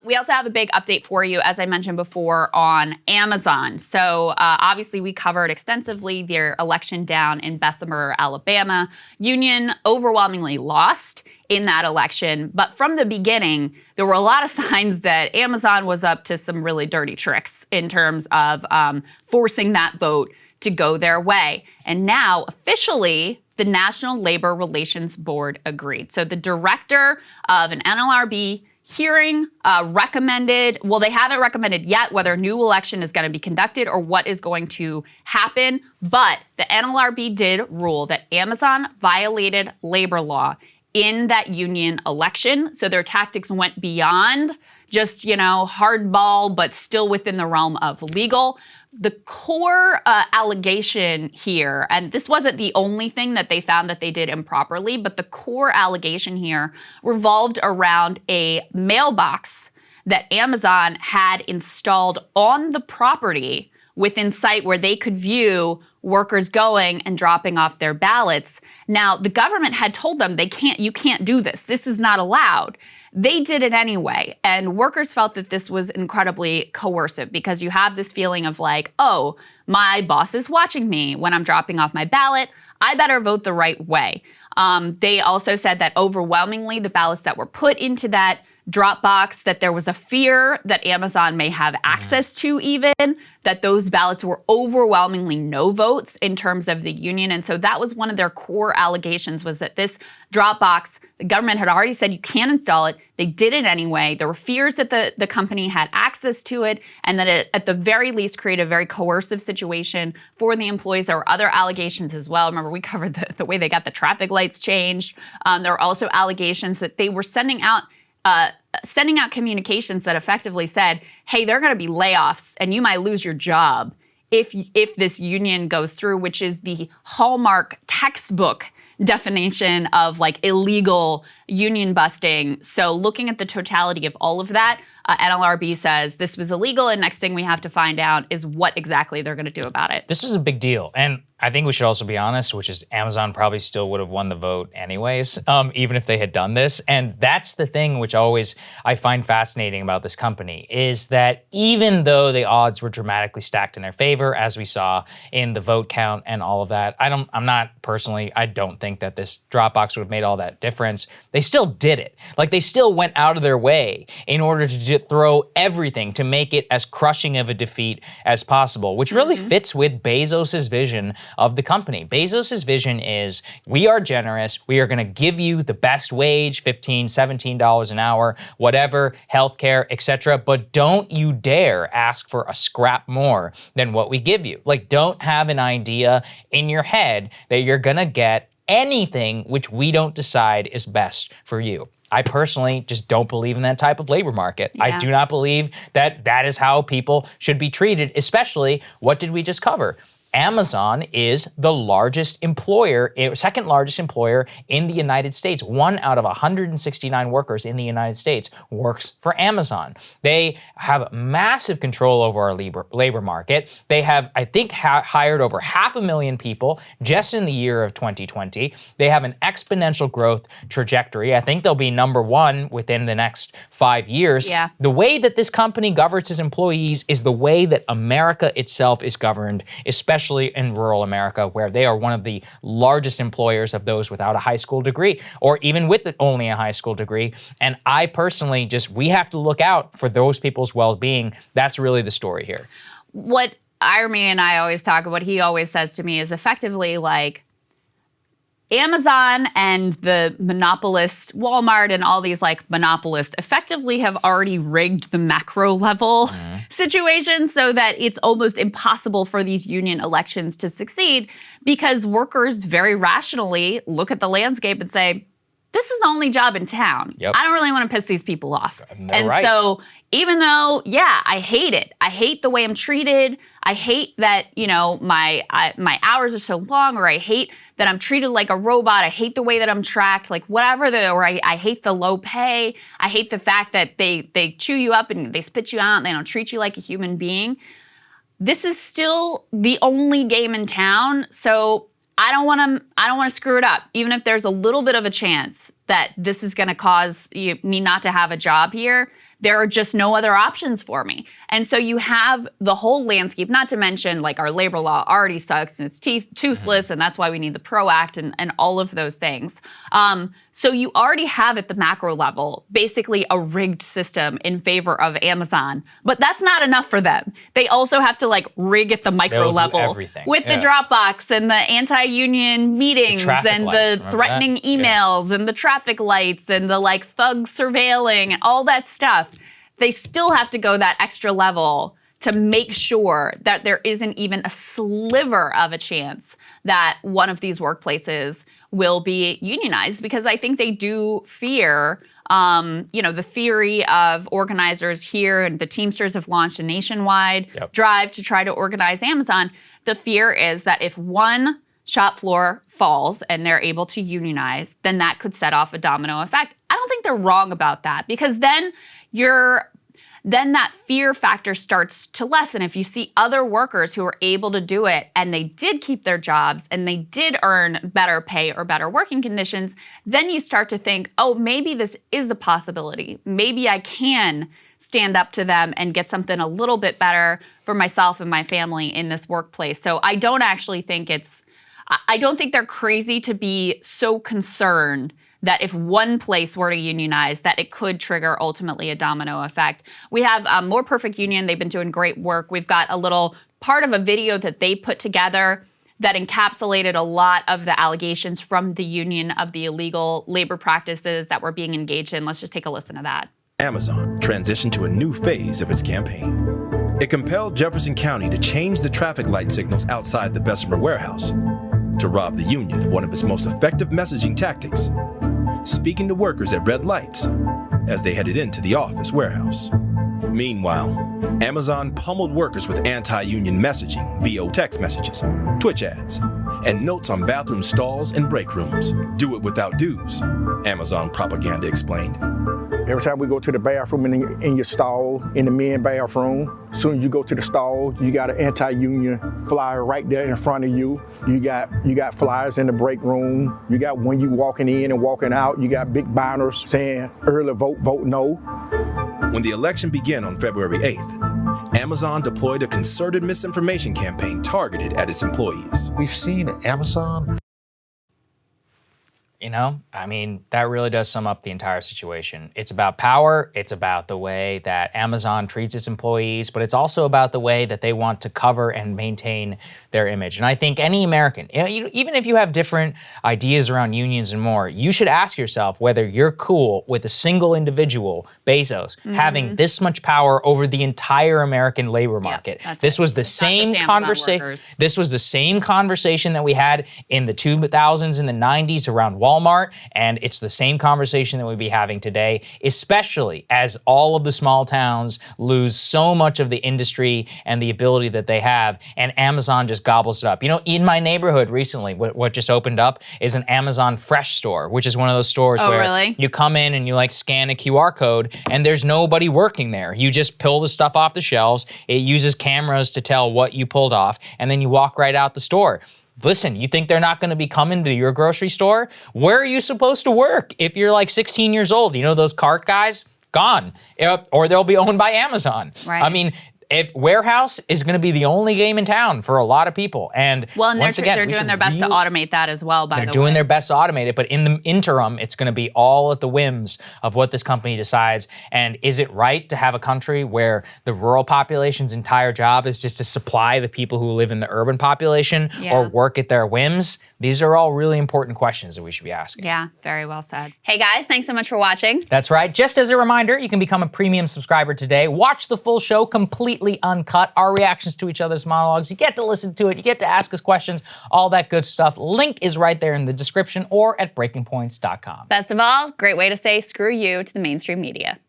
We also have a big update for you, as I mentioned before, on Amazon. So obviously we covered extensively their election down in Bessemer, Alabama. Union overwhelmingly lost in that election. But from the beginning, there were a lot of signs that Amazon was up to some really dirty tricks in terms of forcing that vote to go their way. And now, officially, the National Labor Relations Board agreed. So the director of an NLRB hearing recommended, well, they haven't recommended yet whether a new election is going to be conducted or what is going to happen, but the NLRB did rule that Amazon violated labor law in that union election. So their tactics went beyond just, hardball, but still within the realm of legal. The core allegation here, and this wasn't the only thing that they found that they did improperly, but the core allegation here revolved around a mailbox that Amazon had installed on the property within sight where they could view workers going and dropping off their ballots. Now, the government had told them you can't do this. This is not allowed. They did it anyway. And workers felt that this was incredibly coercive because you have this feeling of like, oh, my boss is watching me when I'm dropping off my ballot. I better vote the right way. They also said that overwhelmingly the ballots that were put into that drop box, that there was a fear that Amazon may have access to even, that those ballots were overwhelmingly no votes in terms of the union. And so that was one of their core allegations, was that this drop box, the government had already said you can't install it. They did it anyway. There were fears that the company had access to it and that it, at the very least, created a very coercive situation for the employees. There were other allegations as well. Remember, we covered the way they got the traffic lights changed. There were also allegations that they were sending out communications that effectively said, hey, there are going to be layoffs and you might lose your job if this union goes through, which is the hallmark textbook definition of like illegal union busting. So looking at the totality of all of that, NLRB says this was illegal, and next thing we have to find out is what exactly they're going to do about it. This is a big deal. And I think we should also be honest, which is Amazon probably still would have won the vote anyways, even if they had done this. And that's the thing which always I find fascinating about this company, is that even though the odds were dramatically stacked in their favor, as we saw in the vote count and all of that, I don't think that this Dropbox would have made all that difference. They still did it. Like, they still went out of their way in order to throw everything to make it as crushing of a defeat as possible, which really fits with Bezos's vision of the company. Bezos's vision is, we are generous, we are gonna give you the best wage, $15, $17 an hour, whatever, healthcare, etc., but don't you dare ask for a scrap more than what we give you. Like, don't have an idea in your head that you're gonna get anything which we don't decide is best for you. I personally just don't believe in that type of labor market. Yeah. I do not believe that that is how people should be treated, especially, what did we just cover? Amazon is the largest employer, second largest employer in the United States. 1 out of 169 workers in the United States works for Amazon. They have massive control over our labor market. They have, I think, hired over 500,000 people just in the year of 2020. They have an exponential growth trajectory. I think they'll be #1 within the next 5 years. Yeah. The way that this company governs its employees is the way that America itself is governed, especially in rural America, where they are one of the largest employers of those without a high school degree, or even with only a high school degree. And I personally we have to look out for those people's well-being. That's really the story here. What Iremy and I always talk about, what he always says to me is effectively like, Amazon and the monopolists, Walmart and all these like monopolists, effectively have already rigged the macro level situation so that it's almost impossible for these union elections to succeed, because workers very rationally look at the landscape and say, this is the only job in town. Yep. I don't really want to piss these people off. So even though, yeah, I hate it. I hate the way I'm treated. I hate that, my hours are so long, or I hate that I'm treated like a robot. I hate the way that I'm tracked, like whatever, or I hate the low pay. I hate the fact that they chew you up and they spit you out and they don't treat you like a human being. This is still the only game in town. So I don't want to screw it up, even if there's a little bit of a chance that this is going to cause me not to have a job here. there are just no other options for me. And so you have the whole landscape, not to mention like our labor law already sucks and it's toothless, and that's why we need the PRO Act and all of those things. So you already have at the macro level basically a rigged system in favor of Amazon, but that's not enough for them. They also have to like rig at the micro level with the Dropbox and the anti-union meetings and the threatening emails and the traffic lights and the like thug surveilling and all that stuff. They still have to go that extra level to make sure that there isn't even a sliver of a chance that one of these workplaces will be unionized, because I think they do fear, the theory of organizers here, and the Teamsters have launched a nationwide drive to try to organize Amazon. The fear is that if one shop floor falls and they're able to unionize, then that could set off a domino effect. I don't think they're wrong about that, because then that fear factor starts to lessen. If you see other workers who were able to do it and they did keep their jobs and they did earn better pay or better working conditions, then you start to think, oh, maybe this is a possibility. Maybe I can stand up to them and get something a little bit better for myself and my family in this workplace. So I don't think they're crazy to be so concerned that if one place were to unionize, that it could trigger ultimately a domino effect. We have More Perfect Union. They've been doing great work. We've got a little part of a video that they put together that encapsulated a lot of the allegations from the union of the illegal labor practices that were being engaged in. Let's just take a listen to that. Amazon transitioned to a new phase of its campaign. It compelled Jefferson County to change the traffic light signals outside the Bessemer warehouse to rob the union of one of its most effective messaging tactics, speaking to workers at red lights as they headed into the office warehouse. Meanwhile, Amazon pummeled workers with anti-union messaging via text messages, Twitch ads, and notes on bathroom stalls and break rooms. Do it without dues, Amazon propaganda explained. Every time we go to the bathroom in your stall, in the men's bathroom, as soon as you go to the stall, you got an anti-union flyer right there in front of you. You got flyers in the break room. You got when you walking in and walking out, you got big banners saying early vote, vote no. When the election began on February 8th, Amazon deployed a concerted misinformation campaign targeted at its employees. We've seen Amazon. You know, I mean, that really does sum up the entire situation. It's about power. It's about the way that Amazon treats its employees, but it's also about the way that they want to cover and maintain their image. And I think any American, even if you have different ideas around unions and more, you should ask yourself whether you're cool with a single individual, Bezos, having this much power over the entire American labor market. This was the same conversation. This was the same conversation that we had in the 2000s and the 90s around Walmart, and it's the same conversation that we'd be having today, especially as all of the small towns lose so much of the industry and the ability that they have, and Amazon just gobbles it up. You know, in my neighborhood recently, what just opened up is an Amazon Fresh store, which is one of those stores where you come in and you like scan a QR code and there's nobody working there. You just pull the stuff off the shelves. It uses cameras to tell what you pulled off, and then you walk right out the store. Listen, you think they're not going to be coming to your grocery store? Where are you supposed to work if you're like 16 years old? You know those cart guys? Gone. Or they'll be owned by Amazon. Right. I mean, if warehouse is going to be the only game in town for a lot of people. And once again, they're doing their best to automate that as well, by the way. They're doing their best to automate it, but in the interim, it's going to be all at the whims of what this company decides. And is it right to have a country where the rural population's entire job is just to supply the people who live in the urban population or work at their whims? These are all really important questions that we should be asking. Yeah, very well said. Hey guys, thanks so much for watching. That's right. Just as a reminder, you can become a premium subscriber today. Watch the full show completely uncut, our reactions to each other's monologues. You get to listen to it, you get to ask us questions, all that good stuff. Link is right there in the description or at breakingpoints.com. Best of all, great way to say screw you to the mainstream media.